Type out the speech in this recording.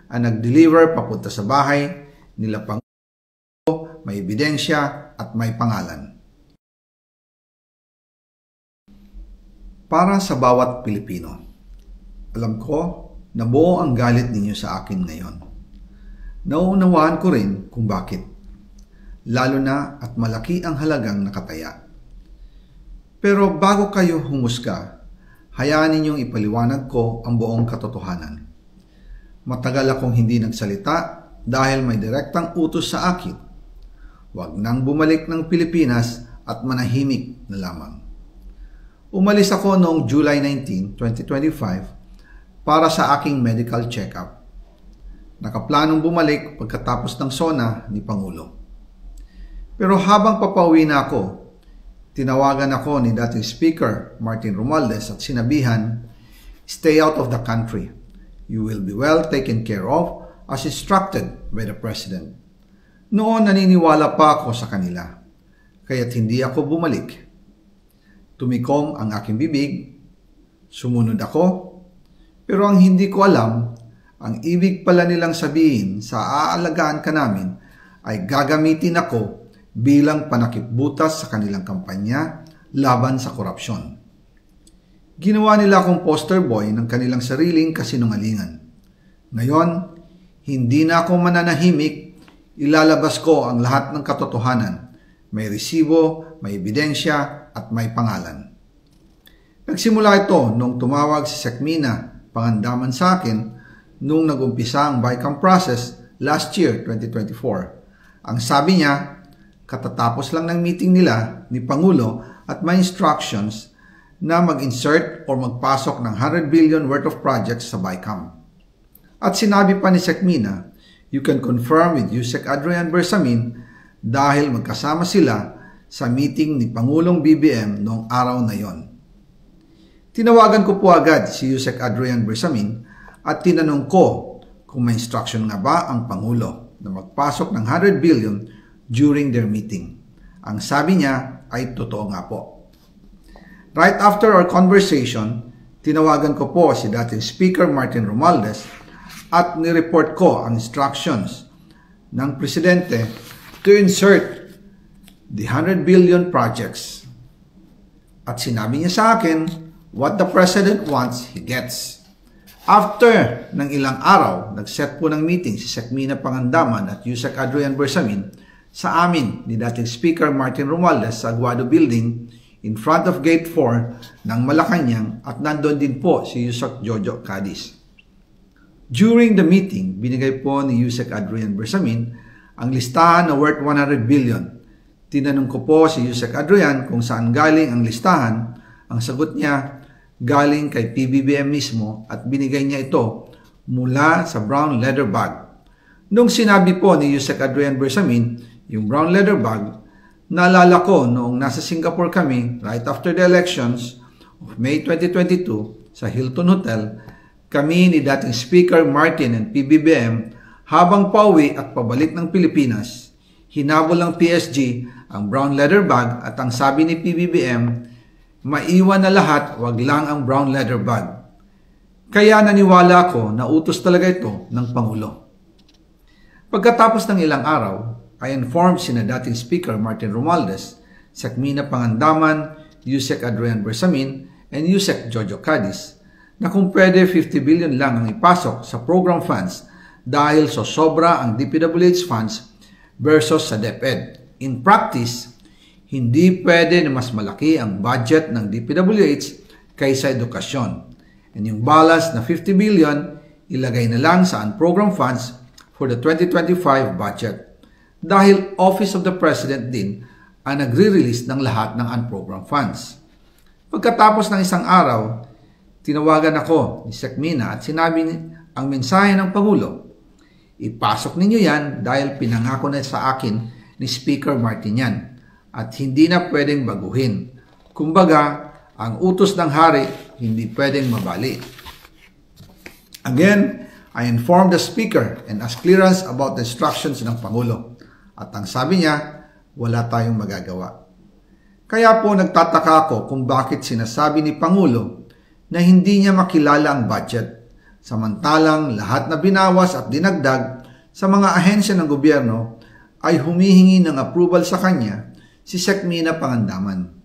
ang nag-deliver papunta sa bahay nila Pangulo, may ebidensya at may pangalan. Para sa bawat Pilipino, alam ko na buo ang galit ninyo sa akin ngayon. Nauunawaan ko rin kung bakit, lalo na at malaki ang halagang nakataya. Pero bago kayo humusga, hayaan ninyong ipaliwanag ko ang buong katotohanan. Matagal akong hindi nagsalita dahil may direktang utos sa akin. Huwag nang bumalik ng Pilipinas at manahimik na lamang. Umalis ako noong July 19, 2025 para sa aking medical check-up. Nakaplanong bumalik pagkatapos ng SONA ni Pangulo. Pero habang papauwi na ako, tinawagan ako ni dating Speaker Martin Romualdez at sinabihan, "Stay out of the country. You will be well taken care of as instructed by the President." Noon naniniwala pa ako sa kanila, kaya't hindi ako bumalik. Tumikom ang aking bibig, sumunod ako, pero ang hindi ko alam, ang ibig pala nilang sabihin sa aalagaan ka namin ay gagamitin ako bilang panakipbutas sa kanilang kampanya laban sa korupsyon. Ginawa nila akong poster boy ng kanilang sariling kasinungalingan. Ngayon, hindi na ako mananahimik, ilalabas ko ang lahat ng katotohanan. May resibo, may ebidensya, at may pangalan. Nagsimula ito nung tumawag si Sekmina Pangandaman sa akin nung nag-umpisa ang BICAM process last year, 2024. Ang sabi niya, katatapos lang ng meeting nila ni Pangulo at may instructions na mag-insert o magpasok ng 100 billion worth of projects sa BICAM. At sinabi pa ni Sekmina, you can confirm with Yusek Adrian Bersamin dahil magkasama sila sa meeting ni Pangulong BBM noong araw na yon. Tinawagan ko po agad si Yusek Adrian Bersamin at tinanong ko kung may instruction nga ba ang Pangulo na magpasok ng 100 billion during their meeting. Ang sabi niya ay totoo nga po. Right after our conversation, tinawagan ko po si dating Speaker Martin Romualdez at nireport ko ang instructions ng Presidente to insert the 100 billion projects. At sinabi niya sa akin, what the President wants, he gets. After ng ilang araw, nag-set po ng meeting si Sekmina Pangandaman at Yusek Adrian Bersamin sa amin ni dating Speaker Martin Romualdez sa Aguado Building in front of Gate 4 ng Malacanang at nandun din po si Yusek Jojo Cadiz. During the meeting, binigay po ni Yusek Adrian Bersamin ang listahan na worth 100 billion. Tinanong ko po si Yusek Adrian kung saan galing ang listahan. Ang sagot niya, galing kay PBBM mismo at binigay niya ito mula sa brown leather bag. Nung sinabi po ni Yusek Adrian Bersamin yung brown leather bag, naalala ko noong nasa Singapore kami right after the elections of May 2022 sa Hilton Hotel, kami ni dating Speaker Martin and PBBM habang pauwi at pabalik ng Pilipinas, hinabol ng PSG ang brown leather bag at ang sabi ni PBBM, maiwan na lahat, wag lang ang brown leather bag. Kaya naniwala ako na utos talaga ito ng Pangulo. Pagkatapos ng ilang araw, I informed sina dating Speaker Martin Romualdez, Sekmina Pangandaman, Yusek Adrian Bersamin, and Yusek Jojo Cadiz na kung pwede 50 billion lang ang ipasok sa program funds dahil so sobra ang DPWH funds versus sa DepEd. In practice, hindi pwede na mas malaki ang budget ng DPWH kaysa edukasyon. And yung balance na 50 billion, ilagay na lang sa unprogrammed funds for the 2025 budget. Dahil Office of the President din ang nagre-release ng lahat ng unprogrammed funds. Pagkatapos ng isang araw, tinawagan ako ni Sekmina at sinabi ang mensahe ng Pangulo, ipasok ninyo yan dahil pinangako na sa akin ni Speaker Martin yan at hindi na pwedeng baguhin. Kumbaga, ang utos ng hari hindi pwedeng mabali. Again, I informed the Speaker and asked clearance about the instructions ng Pangulo. At ang sabi niya, wala tayong magagawa. Kaya po nagtataka ako kung bakit sinasabi ni Pangulo na hindi niya makilala ang budget, Samantalang lahat na binawas at dinagdag sa mga ahensya ng gobyerno ay humihingi ng approval sa kanya si Sekmina Pangandaman.